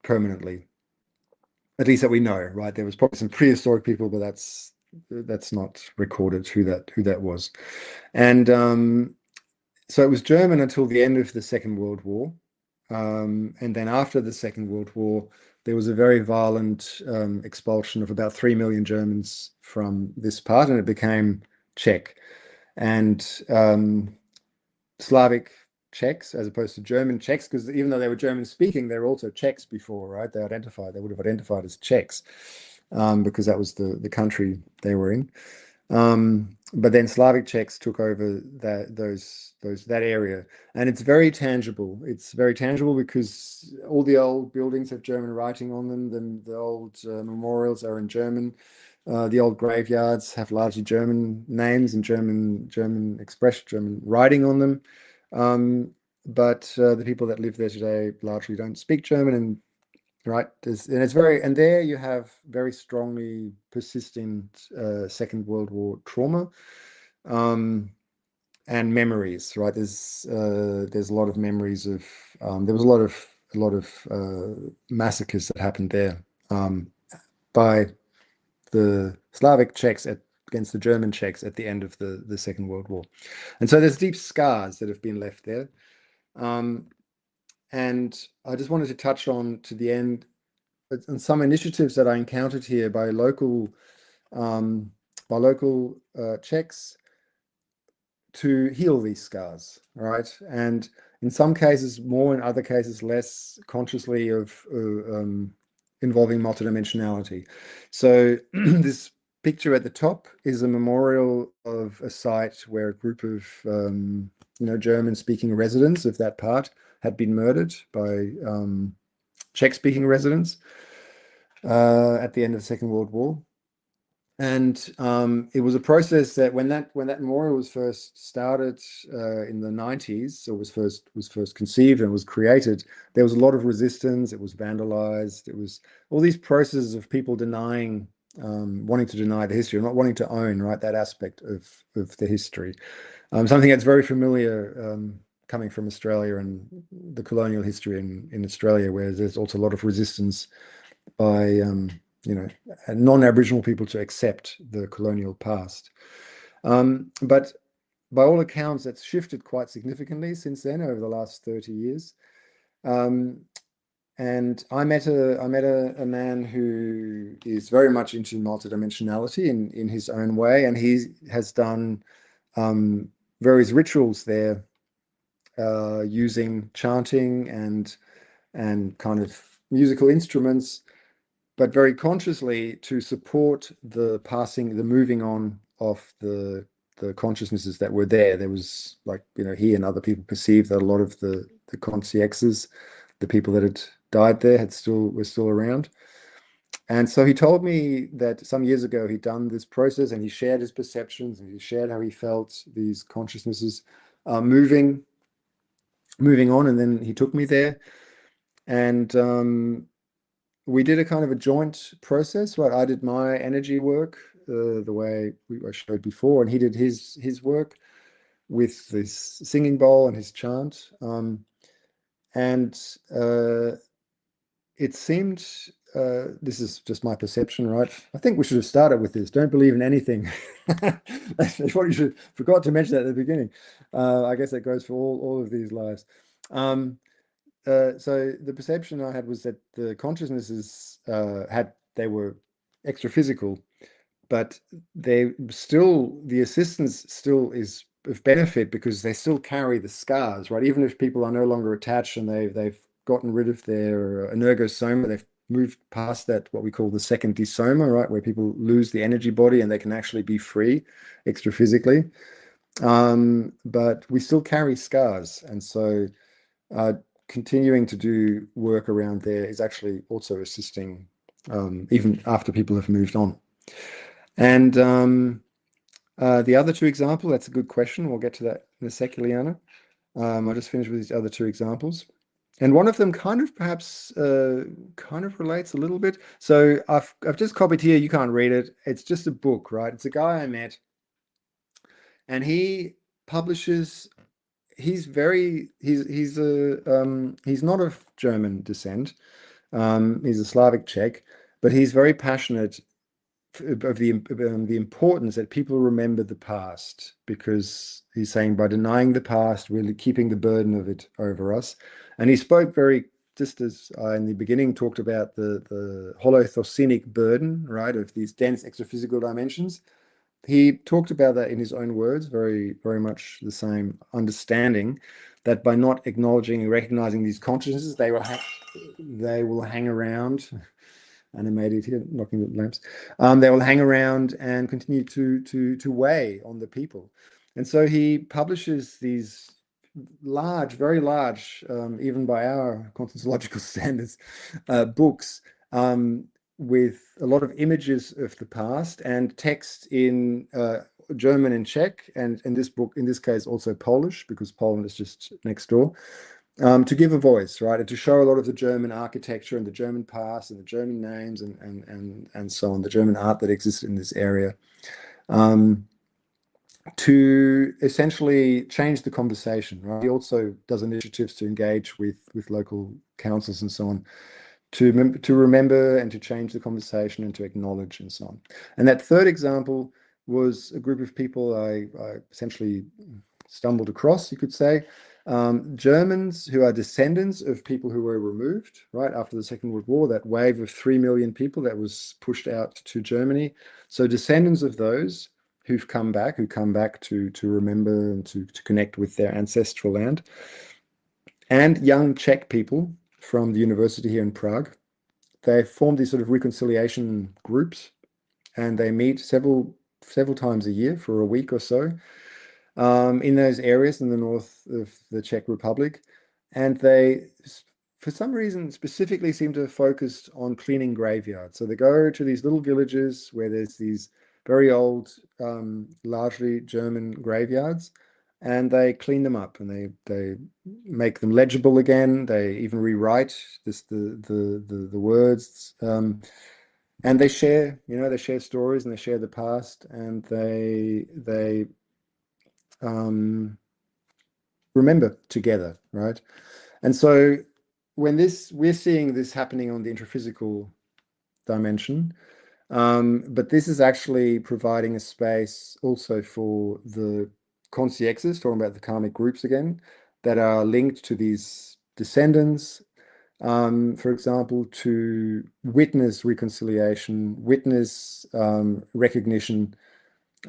permanently. At least that we know, right? There was probably some prehistoric people, but that's not recorded who that was. And so it was German until the end of the Second World War. And then after the Second World War, there was a very violent expulsion of about 3 million Germans from this part, and it became Czech. And Slavic Czechs as opposed to German Czechs, because even though they were German speaking, they were also Czechs before, right? They would have identified as Czechs because that was the country they were in. But then Slavic Czechs took over that area, and it's very tangible. It's very tangible because all the old buildings have German writing on them. The old memorials are in German. The old graveyards have largely German names and German expression, German writing on them. But the people that live there today largely don't speak German, and right, and it's very, and there you have very strongly persistent Second World War trauma. And memories, right? There's a lot of memories of there was a lot of massacres that happened there by the Slavic Czechs against the German Czechs at the end of the Second World War, and so there's deep scars that have been left there. And I just wanted to touch on to the end on some initiatives that I encountered here by local Czechs to heal these scars, right? And in some cases more, in other cases less, consciously of involving multidimensionality. So this picture at the top is a memorial of a site where a group of German-speaking residents of that part had been murdered by Czech-speaking residents at the end of the Second World War. And it was a process that when that memorial was first started in the 90s, or was first conceived and was created, there was a lot of resistance. It was vandalized. It was all these processes of people denying, wanting to deny the history, not wanting to own, right, that aspect of the history. Something that's very familiar coming from Australia and the colonial history in Australia, where there's also a lot of resistance by non-Aboriginal people to accept the colonial past. But by all accounts, that's shifted quite significantly since then, over the last 30 years. And I met a man who is very much into multidimensionality in his own way, and he has done various rituals there using chanting and kind of musical instruments, but very consciously to support the moving on of the consciousnesses that were there. There was, like, he and other people perceived that a lot of the consciexes, the people that had died there, were still around. And so he told me that some years ago he'd done this process, and he shared his perceptions, and he shared how he felt these consciousnesses moving on. And then he took me there, and we did a kind of a joint process, right? I did my energy work the way I showed before, and he did his work with this singing bowl and his chant. And it seemed, this is just my perception, right? I think we should have started with this. Don't believe in anything. That's what you should, forgot to mention that at the beginning. I guess that goes for all of these lives. So the perception I had was that the consciousnesses they were extraphysical, but the assistance still is of benefit because they still carry the scars, right? Even if people are no longer attached and they've gotten rid of their energosoma, they've moved past that, what we call the second desoma, right? Where people lose the energy body and they can actually be free extraphysically. But we still carry scars. And so continuing to do work around there is actually also assisting even after people have moved on. And the other two examples, that's a good question. We'll get to that in a sec, Liana. I'll just finish with these other two examples. And one of them kind of perhaps kind of relates a little bit. So I've just copied here. You can't read it. It's just a book, right? It's a guy I met, and he publishes. He's not of German descent. He's a Slavic Czech, but he's very passionate of the importance that people remember the past, because he's saying by denying the past, we're keeping the burden of it over us. And he spoke just as I in the beginning talked about the holothosinic burden, right, of these dense extraphysical dimensions. He talked about that in his own words, very, very much the same understanding that by not acknowledging and recognizing these consciousnesses, they will hang around. Animated here, knocking the lamps. They will hang around and continue to weigh on the people. And so he publishes these large, very large, even by our conscienciological standards, books with a lot of images of the past and text in German and Czech, and in this book, in this case, also Polish, because Poland is just next door, to give a voice, right, and to show a lot of the German architecture and the German past and the German names and so on, the German art that exists in this area, to essentially change the conversation, right? He also does initiatives to engage with local councils and so on, to remember and to change the conversation and to acknowledge and so on. And that third example was a group of people I essentially stumbled across, you could say, Germans who are descendants of people who were removed, right, after the Second World War, that wave of 3 million people that was pushed out to Germany. So descendants of those who've come back, to remember and to connect with their ancestral land, and young Czech people from the university here in Prague. They formed these sort of reconciliation groups, and they meet several times a year for a week or so in those areas in the north of the Czech Republic. And they, for some reason, specifically seem to have focused on cleaning graveyards. So they go to these little villages where there's these very old, largely German graveyards, and they clean them up and they make them legible again. They even rewrite the words, and they share, they share stories and they share the past, and they remember together, right? And so when we're seeing this happening on the intraphysical dimension, but this is actually providing a space also for the consciexes, talking about the karmic groups again, that are linked to these descendants, for example, to witness reconciliation, witness recognition,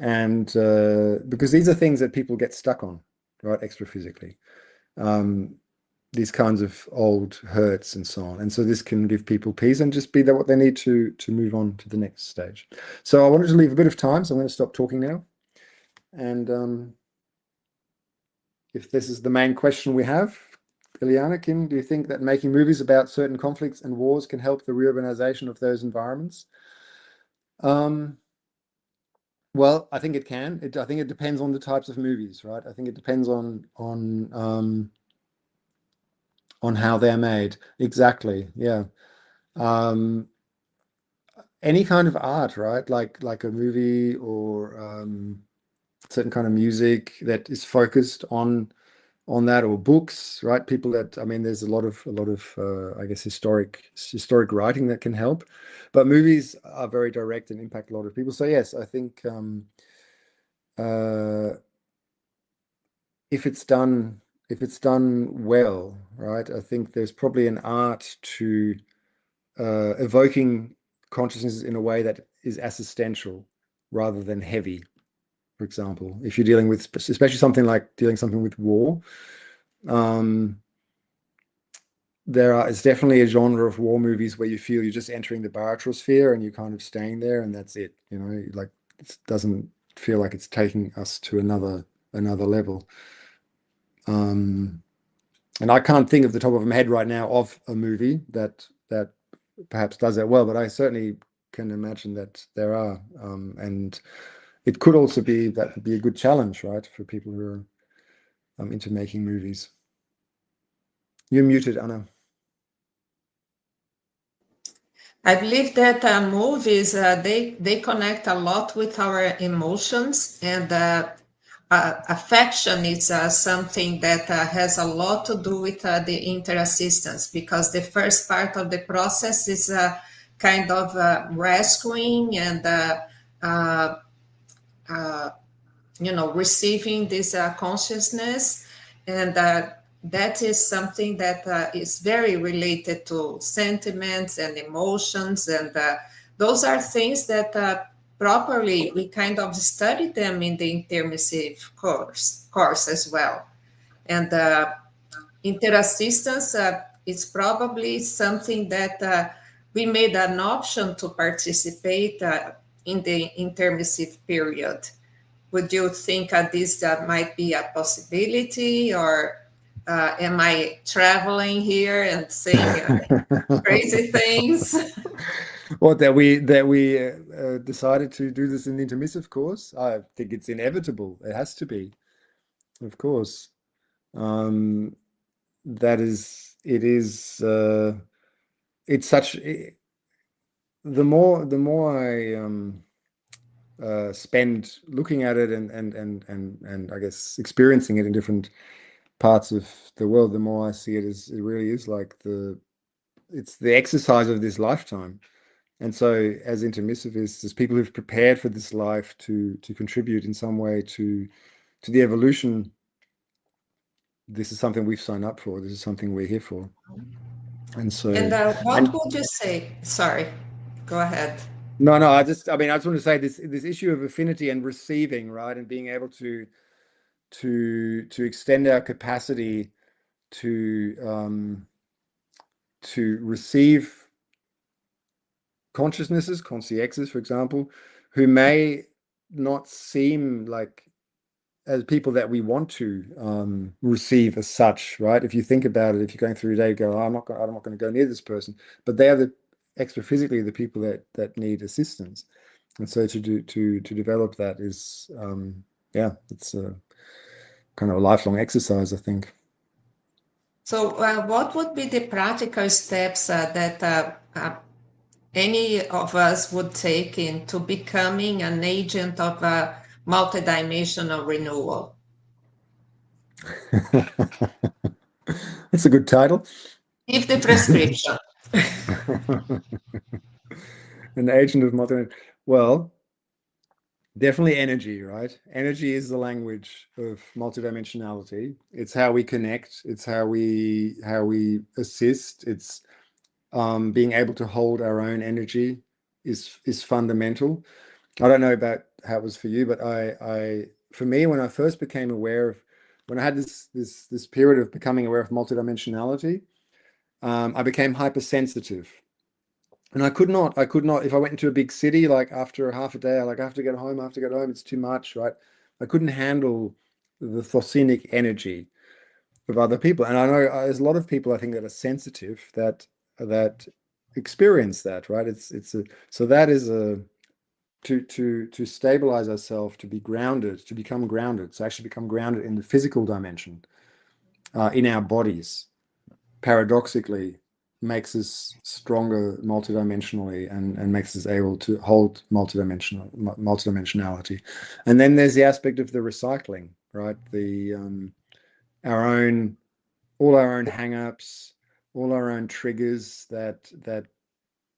and because these are things that people get stuck on, right, extraphysically. These kinds of old hurts and so on. And so this can give people peace and just be what they need to move on to the next stage. So I wanted to leave a bit of time, so I'm going to stop talking now. And if this is the main question we have, Ileana, Kim, do you think that making movies about certain conflicts and wars can help the reurbanization of those environments? Well, I think it can. I think it depends on the types of movies, right? I think it depends on how they're made. Exactly. Yeah. Any kind of art, right? Like a movie or certain kind of music that is focused on that, or books, right? People that, I mean, there's a lot of I guess historic writing that can help, but movies are very direct and impact a lot of people. So yes, I think if it's done well, right, I think there's probably an art to evoking consciousness in a way that is assistential rather than heavy. For example, if you're dealing with, especially something with war, it's definitely a genre of war movies where you feel you're just entering the barotrosphere and you're kind of staying there and that's it. Like it doesn't feel like it's taking us to another level. And I can't think of the top of my head right now of a movie that perhaps does that well, but I certainly can imagine that there are, and it could also be a good challenge, right, for people who are into making movies. You're muted, Anna. I believe that movies, they connect a lot with our emotions, and affection is something that has a lot to do with the interassistance, because the first part of the process is kind of rescuing and receiving this consciousness, and that is something that is very related to sentiments and emotions, and those are things that properly we kind of study them in the intermissive course as well. And interassistance is probably something that we made an option to participate in the intermissive period. Would you think this might be a possibility, or am I traveling here and saying crazy things? What, that we decided to do this in the intermissive course? I think it's inevitable. It has to be, of course. Um, that is, it is. It's such. The more I spend looking at it and I guess experiencing it in different parts of the world, the more I see it as it really is like it's the exercise of this lifetime. And so, as intermissivists, as people who've prepared for this life to contribute in some way to the evolution, this is something we've signed up for. This is something we're here for. And And so, what and would you say? Sorry, go ahead. no, I just want to say this issue of affinity and receiving, right, and being able to extend our capacity to to receive consciousnesses, consciexes, for example, who may not seem like as people that we want to receive as such, right? If you think about it, if you're going through your day, you go, oh, I'm not going to go near this person, but they are the extra physically the people that need assistance, and so to develop that is yeah, it's a kind of a lifelong exercise, I think. So, what would be the practical steps that any of us would take into becoming an agent of a multidimensional renewal? That's a good title. Give the prescription. An agent of multi. Well, definitely energy, right? Energy is the language of multidimensionality. It's how we connect. It's how we assist. It's being able to hold our own energy is fundamental. I don't know about how it was for you, but I for me, when I first became aware of, when I had this period of becoming aware of multidimensionality, I became hypersensitive. And I could not, if I went into a big city, like after a half a day, I have to get home, it's too much, right? I couldn't handle the thoughtenic energy of other people. And I know there's a lot of people I think that are sensitive that experience that, right? It's a so that is a to stabilize ourselves, to be grounded, to become grounded, to actually become grounded in the physical dimension, in our bodies, paradoxically makes us stronger multidimensionally and makes us able to hold multidimensionality. And then there's the aspect of the recycling, right? The our own all our own hang-ups, all our own triggers that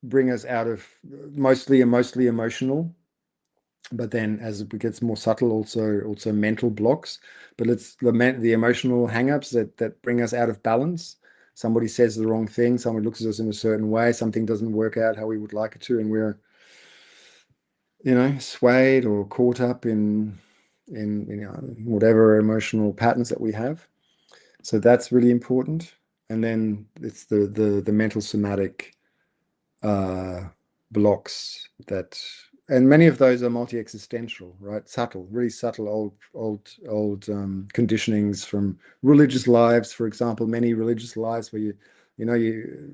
bring us out of mostly emotional, but then as it gets more subtle, also mental blocks. But it's the emotional hang-ups that bring us out of balance. Somebody says the wrong thing, somebody looks at us in a certain way, something doesn't work out how we would like it to, and we're, swayed or caught up in whatever emotional patterns that we have. So that's really important. And then it's the mental somatic blocks that, and many of those are multi-existential, right? Subtle, really subtle, old conditionings from religious lives, for example. Many religious lives where you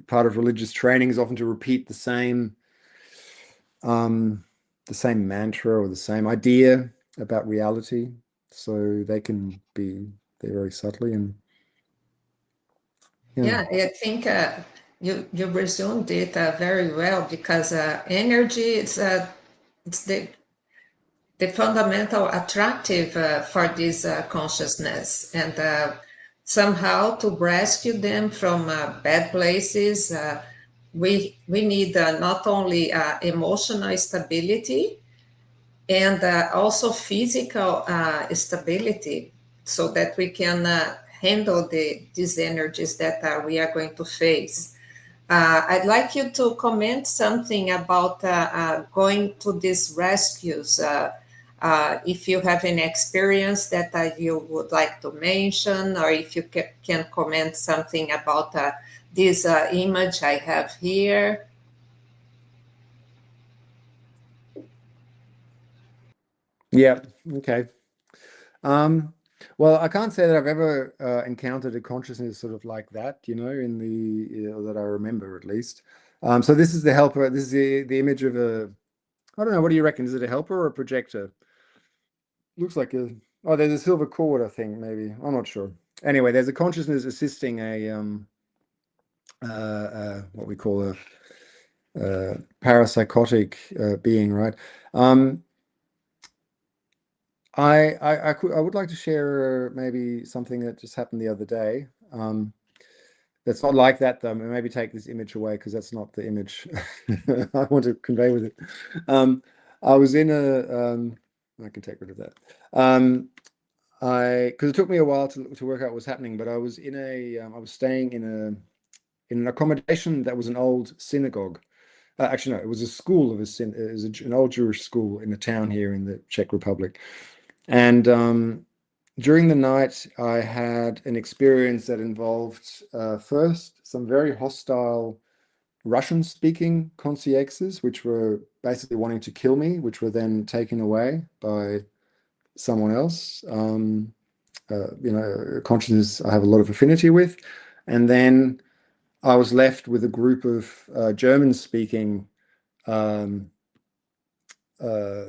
part of religious training is often to repeat the same mantra or the same idea about reality. So they're very subtly, and yeah. Yeah, I think you resumed it very well because energy it's the fundamental attractive for this consciousness and somehow to rescue them from bad places we need not only emotional stability and also physical stability so that we can handle these energies that we are going to face. I'd like you to comment something about going to these rescues. If you have any experience that you would like to mention, or if you can comment something about this image I have here. Yeah, okay. Um, well, I can't say that I've ever encountered a consciousness sort of like that, in that I remember at least. So this is the helper. This is the image of a, I don't know, what do you reckon? Is it a helper or a projector? Looks like a, oh, there's a silver cord, I think, maybe. I'm not sure. Anyway, there's a consciousness assisting a what we call a parapsychotic being, right? I would like to share maybe something that just happened the other day. That's not like that though. Maybe take this image away because that's not the image I want to convey with it. I was in I can take rid of that. Because it took me a while to work out what was happening, but I was in I was staying in an accommodation that was an old synagogue. Actually, no, it was a school of it was an old Jewish school in a town here in the Czech Republic. And during the night, I had an experience that involved first some very hostile Russian-speaking consciences, which were basically wanting to kill me, which were then taken away by someone else. Consciousness I have a lot of affinity with. And then I was left with a group of German-speaking um, uh,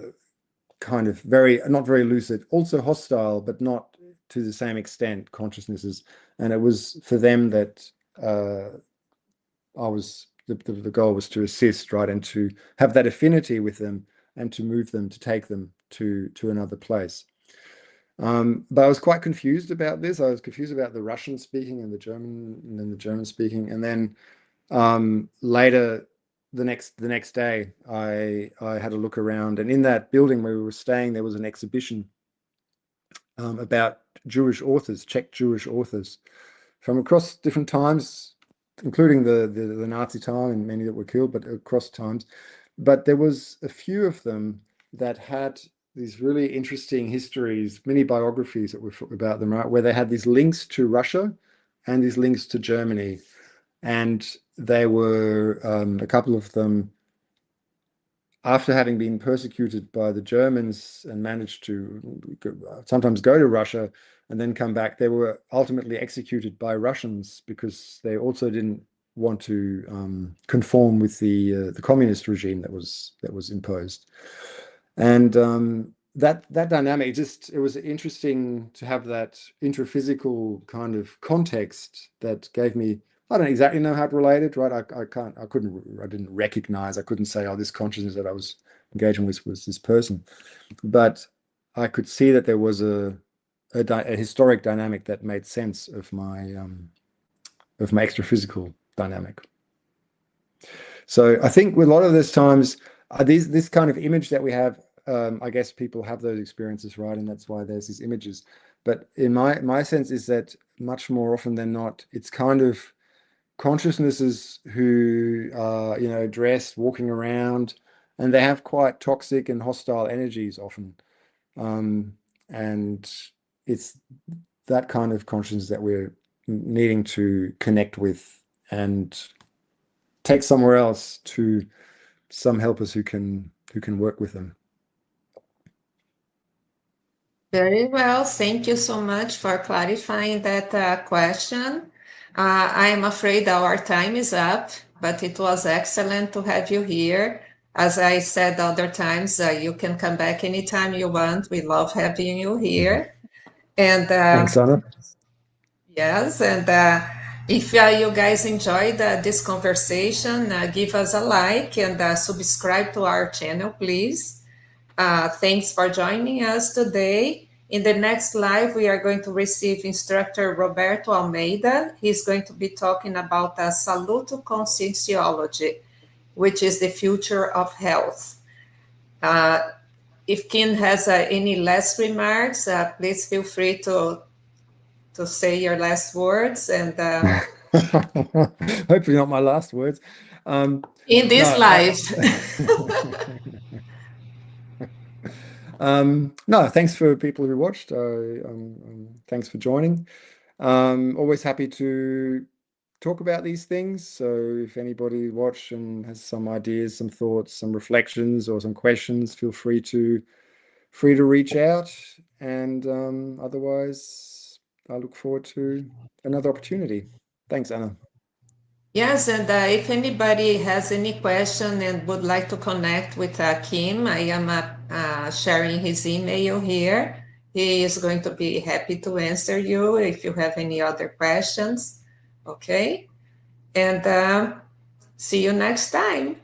kind of not very lucid, also hostile, but not to the same extent consciousnesses. And it was for them that I was the goal was to assist, right, and to have that affinity with them and to move them, to take them to another place. But I was quite confused about this. I was confused about the Russian speaking and then the German speaking, and then later the next day, I had a look around, and in that building where we were staying, there was an exhibition about Jewish authors, Czech Jewish authors from across different times, including the Nazi time and many that were killed, but across times. But there was a few of them that had these really interesting histories, many biographies that were about them, right, where they had these links to Russia and these links to Germany. And they were, a couple of them, after having been persecuted by the Germans and managed to sometimes go to Russia and then come back, they were ultimately executed by Russians because they also didn't want to conform with the communist regime that was imposed. And that dynamic, it was interesting to have that intraphysical kind of context that gave me, I don't exactly know how it related, right? I didn't recognize, I couldn't say, oh, this consciousness that I was engaging with was this person. But I could see that there was a historic dynamic that made sense of my extraphysical dynamic. So I think with a lot of these times, this kind of image that we have, I guess people have those experiences, right? And that's why there's these images. But in my sense is that much more often than not, it's kind of consciousnesses who are, dressed, walking around, and they have quite toxic and hostile energies often. And it's that kind of consciousness that we're needing to connect with and take somewhere else to some helpers who can work with them. Very well. Thank you so much for clarifying that question. I am afraid our time is up, but it was excellent to have you here. As I said other times, you can come back anytime you want. We love having you here. And Thanks, Anna. yes, and if you guys enjoyed this conversation, give us a like and subscribe to our channel, please. Thanks for joining us today. In the next live, we are going to receive instructor Roberto Almeida. He's going to be talking about Saluto Conscienciology, which is the future of health. If Kim has any last remarks, please feel free to say your last words. And hopefully not my last words. in this No, life. no, thanks for people who watched. Thanks for joining. Always happy to talk about these things. So if anybody watched and has some ideas, some thoughts, some reflections, or some questions, feel free to reach out. And otherwise, I look forward to another opportunity. Thanks, Anna. Yes, and if anybody has any question and would like to connect with Kim, I am sharing his email here. He is going to be happy to answer you if you have any other questions. Okay, and see you next time.